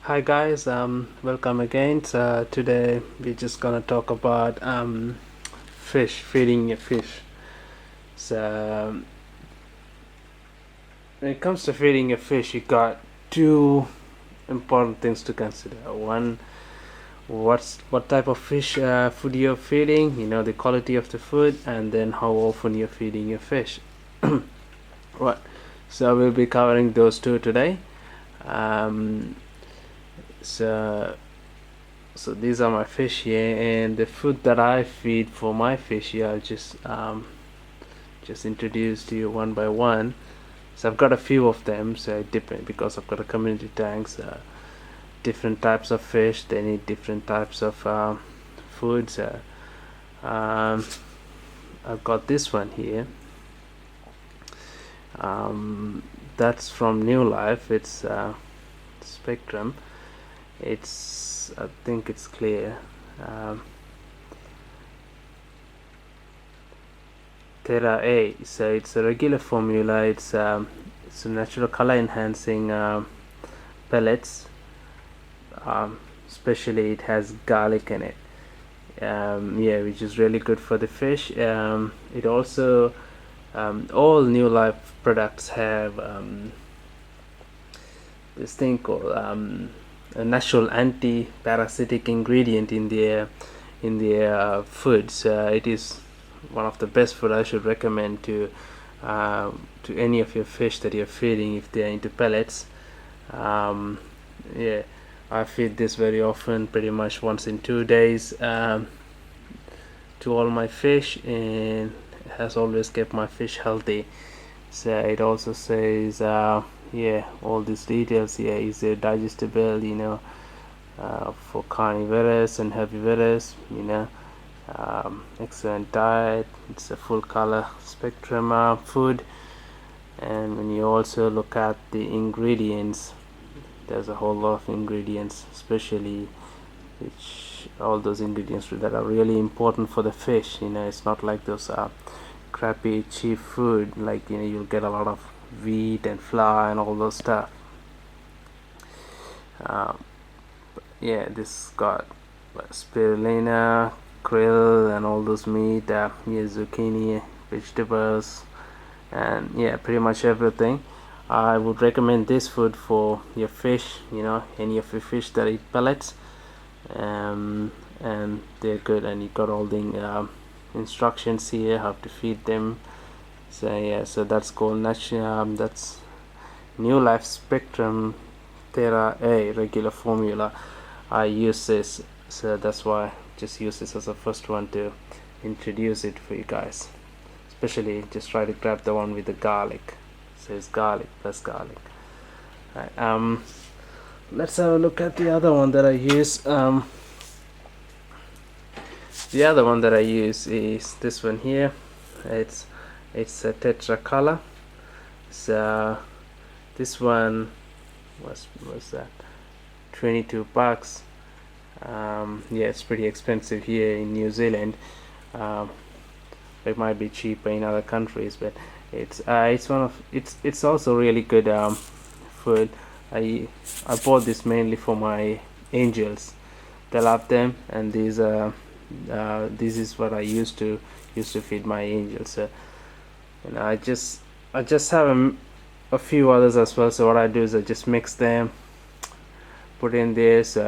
Hi guys, welcome again. So today we're just gonna talk about fish, feeding a fish. So when it comes to feeding a fish, you got two important things to consider. One, what type of fish food you're feeding, the quality of the food, and then how often you're feeding your fish. Right. So we'll be covering those two today. Um, so so these are my fish here, and the food that I feed for my fish here I'll just introduce to you one by one. So I've got a few of them, so it depends because I've got a community tanks, different types of fish, they need different types of foods. um, I've got this one here, that's from New Life. It's Spectrum. I think it's clear. Tetra A. So it's a regular formula. It's a natural color enhancing pellets. Especially it has garlic in it. Yeah, which is really good for the fish. It also all New Life products have this thing called a natural anti-parasitic ingredient in their foods. It is one of the best food I should recommend to any of your fish that you're feeding if they're into pellets. Yeah, I feed this very often, pretty much once in 2 days, to all my fish, and it has always kept my fish healthy. So it also says yeah, all these details here is digestible, for carnivorous and herbivorous, excellent diet. It's a full color spectrum food. And when you also look at the ingredients, there's a whole lot of ingredients, especially all those ingredients that are really important for the fish. It's not like those crappy cheap food, like you'll get a lot of wheat and flour and all those stuff. Yeah, this got spirulina, krill, and all those meat, yeah, zucchini, vegetables, and yeah, pretty much everything. I would recommend this food for your fish, any of your fish that eat pellets, and they're good. And you got all the instructions here how to feed them. So yeah, so that's called that's New Life Spectrum Tetra A regular formula. I use this, so that's why I just use this as the first one to introduce it for you guys. Especially just try to grab the one with the garlic. So it's garlic plus garlic. Right, let's have a look at the other one that I use. The other one that I use is this one here. It's a Tetra Color. So this one was that $22. Yeah, it's pretty expensive here in New Zealand. It might be cheaper in other countries, but it's also really good food. I bought this mainly for my angels. They love them, and this is what I used to feed my angels. So, I just have a few others as well. So what I do is I just mix them, put in this.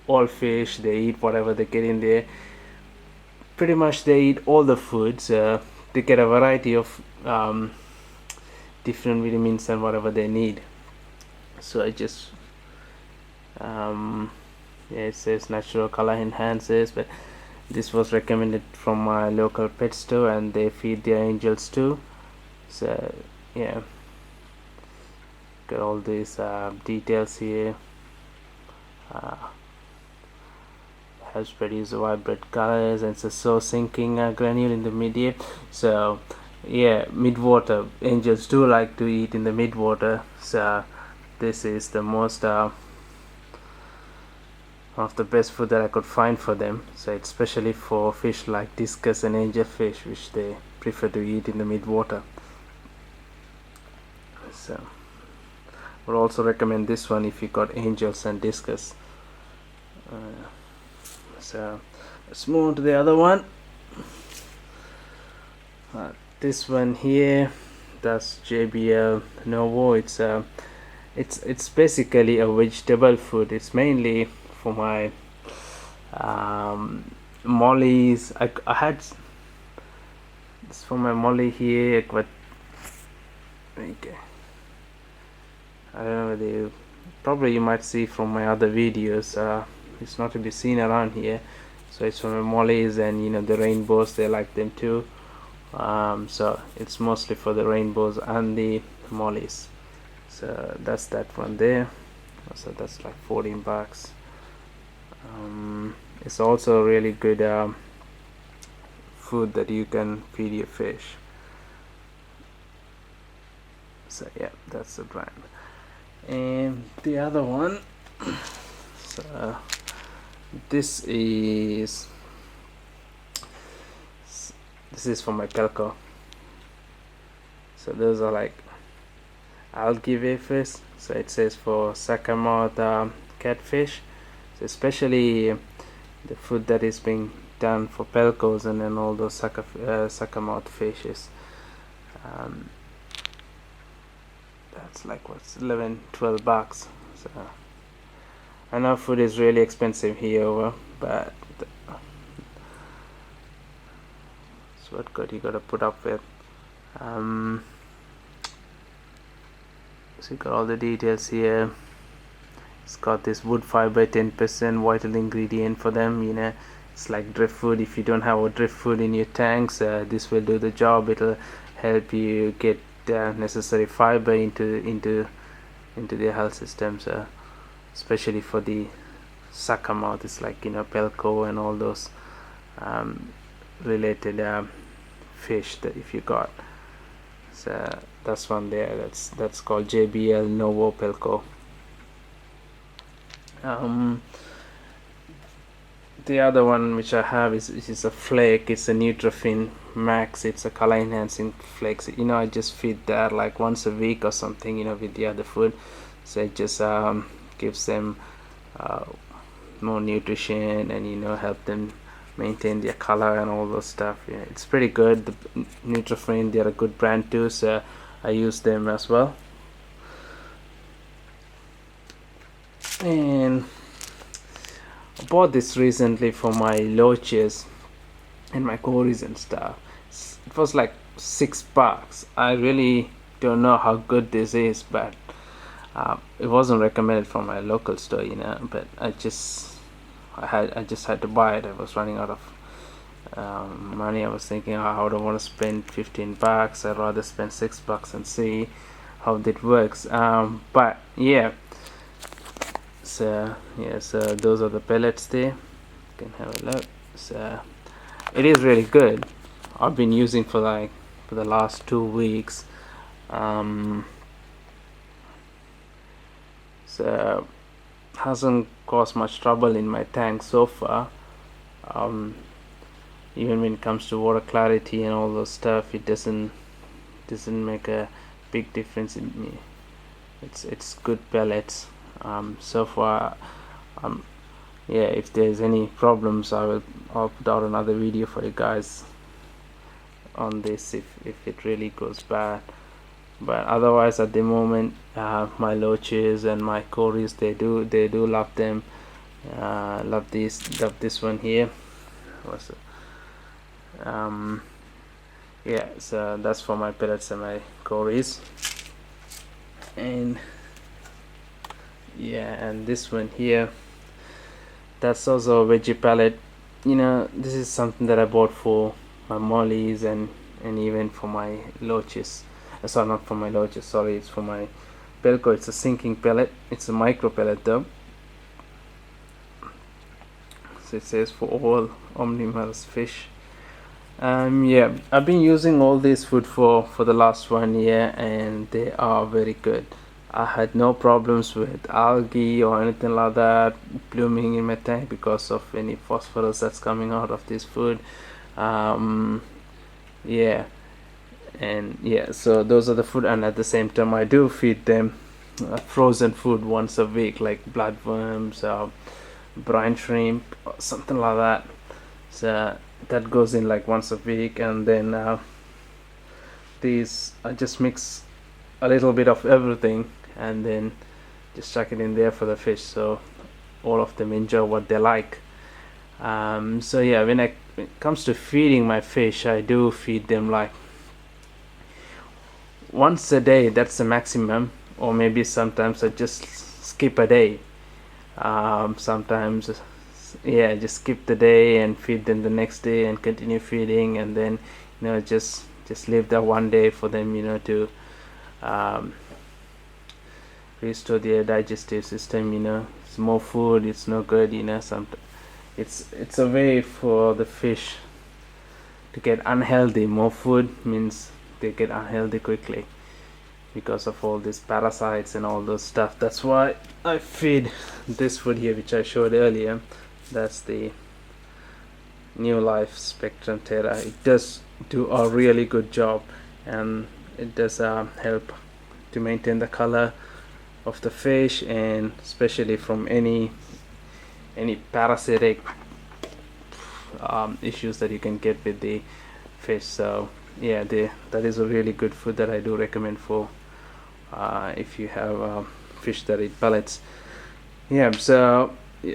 All fish, they eat whatever they get in there. Pretty much they eat all the foods. They get a variety of different vitamins and whatever they need. So I just yeah, it says natural color enhances, but this was recommended from my local pet store, and they feed their angels too. So yeah, got all these details here. Helps produce vibrant colors, and it's a slow sinking granule in the mid-air. So yeah, mid-water, angels do like to eat in the mid-water. So this is the most one of the best food that I could find for them. So it's especially for fish like discus and angelfish, which they prefer to eat in the mid-water. So Would also recommend this one if you got angels and discus. So let's move on to the other one. This one here, that's JBL Novo. It's basically a vegetable food. It's mainly for my mollies. I had this for my molly here, but okay, I don't know whether you probably you might see from my other videos. It's not to be seen around here, so it's for my mollies, and you know the rainbows, they like them too. So it's mostly for the rainbows and the mollies. So that's that one there. So that's like 14 bucks. It's also really good food that you can feed your fish. So yeah, that's the brand. And the other one, so this is for my Pelco. So those are like algae wafers. So it says for Sakamouth catfish. So especially the food that is being done for Pelcos and then all those Sakamouth fishes. That's like what's 11-12 bucks. So I know food is really expensive here, but it's what good you gotta put up with. So you got all the details here. It's got this wood fiber 10% vital ingredient for them. You know, it's like driftwood. If you don't have a driftwood in your tanks, this will do the job. It'll help you get necessary fiber into the health system. So especially for the Sakamouth, it's like, you know, Pelco and all those related fish that if you got. So that's one there. That's called JBL Novo Pelco. The other one which I have is a flake. It's a Nutrafin Max. It's a color enhancing flakes. You know, I just feed that like once a week or something, you know, with the other food. So it just gives them more nutrition and, you know, help them maintain their color and all those stuff. Yeah, it's pretty good. The Nutrafin, they're a good brand too, so I use them as well. And I bought this recently for my loaches and my cories and stuff. It was like $6. I really don't know how good this is, but it wasn't recommended from my local store, you know. But I just had to buy it. I was running out of money. I was thinking, oh, I don't want to spend 15 bucks. I'd rather spend $6 and see how that works. But yeah. So yeah, so those are the pellets there. You can have a look. So it is really good. I've been using for the last 2 weeks. So hasn't caused much trouble in my tank so far. Even when it comes to water clarity and all those stuff, it doesn't make a big difference in me. It's good pellets. So far, yeah, if there's any problems, I'll put out another video for you guys on this if it really goes bad. But otherwise, at the moment, my loaches and my cories, they do love them. Love this one here. What's it? Yeah, so that's for my pellets and my cories. And yeah, and this one here, that's also a veggie pellet. You know, this is something that I bought for my mollies and even for my loaches. Sorry, not for my loaches, sorry, it's for my Pelco. It's a sinking pellet. It's a micro pellet though. So it says for all omnivorous fish. Yeah, I've been using all this food for the last 1 year, and they are very good. I had no problems with algae or anything like that blooming in my tank because of any phosphorus that's coming out of this food. Yeah, and yeah, so those are the food, and at the same time I do feed them frozen food once a week, like bloodworms, brine shrimp, or something like that. So that goes in like once a week, and then these I just mix a little bit of everything and then just chuck it in there for the fish, so all of them enjoy what they like. So yeah, when it comes to feeding my fish, I do feed them like once a day. That's the maximum, or maybe sometimes I just skip a day. Sometimes, yeah, just skip the day and feed them the next day and continue feeding, and then just leave that one day for them to um, restore their digestive system. It's more food, it's no good. It's a way for the fish to get unhealthy. More food means they get unhealthy quickly because of all these parasites and all those stuff. That's why I feed this food here, which I showed earlier. That's the New Life Spectrum Terra. It does do a really good job, and it does help to maintain the color of the fish, and especially from any parasitic issues that you can get with the fish. So yeah, that is a really good food that I do recommend for if you have fish that eat pellets. Yeah, so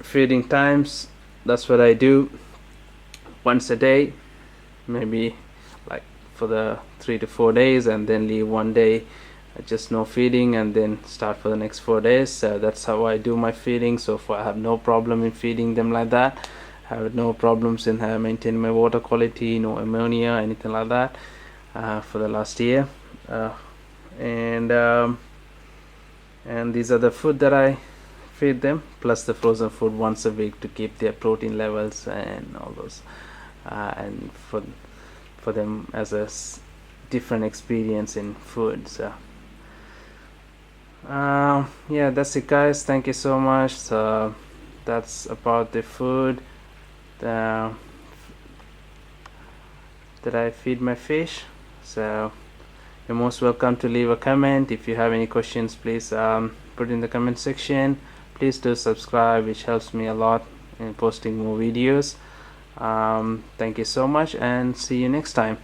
feeding times, that's what I do once a day, maybe like for the 3 to 4 days, and then leave one day just no feeding, and then start for the next 4 days. So that's how I do my feeding. So far I have no problem in feeding them like that. I have no problems in maintaining my water quality, no ammonia, anything like that for the last year. And these are the food that I feed them, plus the frozen food once a week to keep their protein levels and all those, and for them as a different experience in food. So yeah, that's it, guys. Thank you so much. So that's about the food that I feed my fish. So you're most welcome to leave a comment. If you have any questions, please put in the comment section. Please do subscribe, which helps me a lot in posting more videos. Thank you so much, and see you next time.